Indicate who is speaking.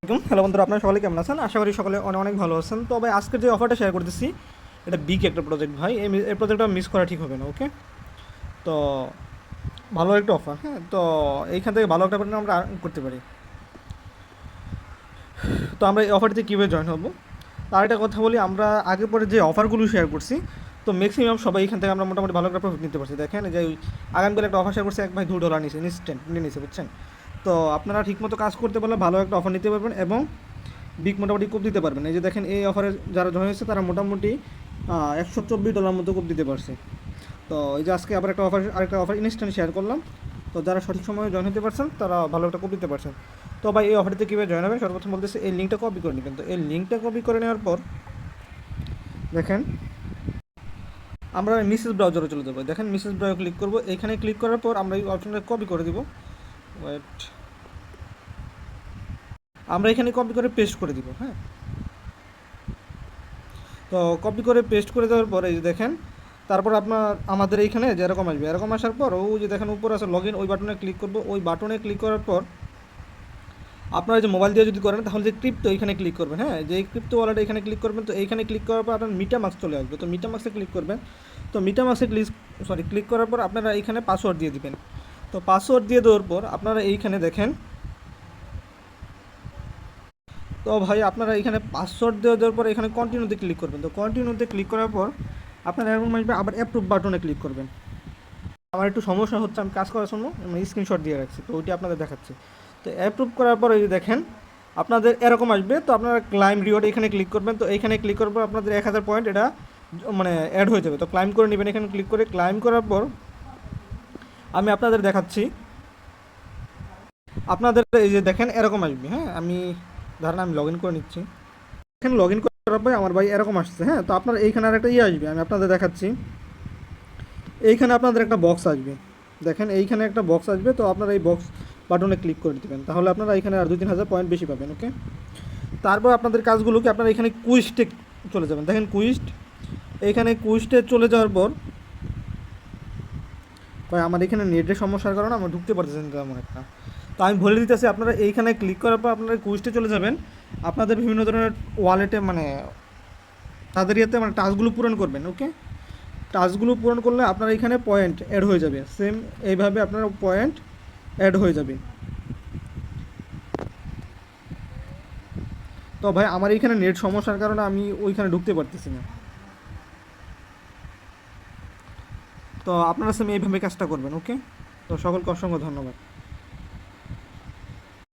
Speaker 1: Hello বন্ধুরা, আপনারা সকলে কেমন আছেন? আশা করি সকলে অনেক অনেক ভালো আছেন। তো ভাই আজকের যে অফারটা শেয়ার করতেছি, এটা বিগ একটা প্রজেক্ট ভাই। এই প্রজেক্টটা মিস করা ঠিক হবে না, ওকে? তো ভালো একটা অফার, হ্যাঁ। তো এইখান থেকে ভালো একটা পরিমাণ আমরা earn করতে পারি। তো আমরা এই অফারটিতে কীভাবে জয়েন হবো? আর একটা কথা বলি, আমরা আগে পরে যে অফারগুলো শেয়ার করছি, তো ম্যাক্সিমাম সবাই এখান থেকে আমরা মোটামুটি ভালো একটা প্রফিট নিতে পারছি। দেখেন যে আগামীকাল একটা অফার শেয়ার করছে, এক ভাই $2 নিছে, ইনস্ট্যান্ট নিয়ে নিছে, বুঝছেন? তো আপনারা ঠিকমতো কাজ করতে পারলে ভালো একটা অফার নিতে পারবেন এবং বিগ মোটামুটি কোপ দিতে পারবেন। এই যে দেখেন, এই অফারে যারা জয়েন হয়েছে তারা মোটামুটি $124 মতো কোপ দিতে পারছে। তো এই যে আজকে আবার আরেকটা অফার ইনস্ট্যান্ট শেয়ার করলাম। তো যারা সঠিক সময়ে জয়েন হতে পারছেন তারা ভালো একটা কোপ দিতে পারছেন। তো ভাই এই অফারটিতে কীভাবে জয়েন হবে? সর্বপ্রথম বলতেছে এই লিঙ্কটা কপি করে নেবেন। তো এই লিঙ্কটা কপি করে নেওয়ার পর দেখেন, আমরা মিসেস ব্রাউজারে চলে যাবো। দেখেন মিসেস ব্রাউজার ক্লিক করবো। এখানে ক্লিক করার পর আমরা এই অপশনটা কপি করে দিব। ওয়েট, আমরা এখানে কপি করে পেস্ট করে দিব, হ্যাঁ। তো কপি করে পেস্ট করে দেওয়ার পরে এই যে দেখেন, তারপর আমাদের এইখানে যেরকম আসবে, এরকম আসার পর ওই যে দেখেন উপর আছে লগ ইন, ওই বাটনে ক্লিক করবো। ওই বাটনে ক্লিক করার পর আপনারা যে মোবাইল দিয়ে যদি করেন তাহলে যে ক্রিপ্টো এখানে ক্লিক করবেন, হ্যাঁ। যে ক্রিপ্টো ওয়ালেট এখানে ক্লিক করবেন। তো এইখানে ক্লিক করার পর আপনার মিটামাক্স চলে আসবে। তো মিটামাক্সে ক্লিক করবেন। তো মিটামাক্সে ক্লিক করার পর আপনারা এইখানে পাসওয়ার্ড দিয়ে দিবেন। তো পাসওয়ার্ড দিয়ে দেওয়ার পর আপনারা এইখানে দেখেন, তো ভাই আপনারা এখানে পাসওয়ার্ড দেওয়ার পর এখানে কন্টিনিউতে ক্লিক করবেন। তো কন্টিনিউতে ক্লিক করার পর আপনারা এরকম আসবে, আবার অ্যাপ্রুভ বাটনে ক্লিক করবেন। আমার একটু সমস্যা হচ্ছে, আমি কাজ করার সময় আমি স্ক্রিনশট দিয়ে রাখছি, তো ওইটি আপনাদের দেখাচ্ছি। তো অ্যাপ্রুভ করার পর এই যে দেখেন আপনাদের এরকম আসবে। তো আপনারা ক্লাইম রিওয়ার্ড এখানে ক্লিক করবেন। তো এইখানে ক্লিক করার পর আপনাদের 1000 পয়েন্ট এটা মানে অ্যাড হয়ে যাবে। তো ক্লাইম করে নেবেন। এখানে ক্লিক করে ক্লাইম করার পর আমি আপনাদের দেখাচ্ছি। আপনাদের এই যে দেখেন এরকম আসবে, হ্যাঁ। ধরেন আমি লগ ইন করে নিচ্ছি। এখানে লগ ইন করার পর আমার ভাই এরকম আসছে, হ্যাঁ। তো আপনার এইখানে আর একটা আসবে, আমি আপনাদের দেখাচ্ছি। এইখানে আপনাদের একটা বক্স আসবে, দেখেন এইখানে একটা বক্স আসবে। তো আপনারা এই বক্স বাটনে ক্লিক করে দেবেন, তাহলে আপনারা এখানে আর 2-3 হাজার পয়েন্ট বেশি পাবেন, ওকে। তারপর আপনাদের কাজগুলোকে আপনারা এখানে কুইস্টে চলে যাবেন। দেখেন এইখানে কুইস্টে চলে যাওয়ার পর ভাই আমার এখানে নেটের সমস্যার কারণে আমরা ঢুকতে পারতেছেন তেমন একটা। তো আমি বলে দিতেছি, আপনারা এইখানে ক্লিক করার পর আপনারা কুইস্টে চলে যাবেন। আপনাদের বিভিন্ন ধরনের ওয়ালেটে মানে তাদের ইয়েতে মানে টাস্কগুলো পূরণ করবেন, ওকে। টাস্কগুলো পূরণ করলে আপনার এখানে পয়েন্ট অ্যাড হয়ে যাবে। সেম এইভাবে আপনার পয়েন্ট অ্যাড হয়ে যাবে। তো ভাই আমার এইখানে নেট সমস্যার কারণে আমি ওইখানে ঢুকতে পারতেছি না। তো আপনারা সেম এইভাবে কাজটা করবেন, ওকে। তো সকলকে অসংখ্য ধন্যবাদ।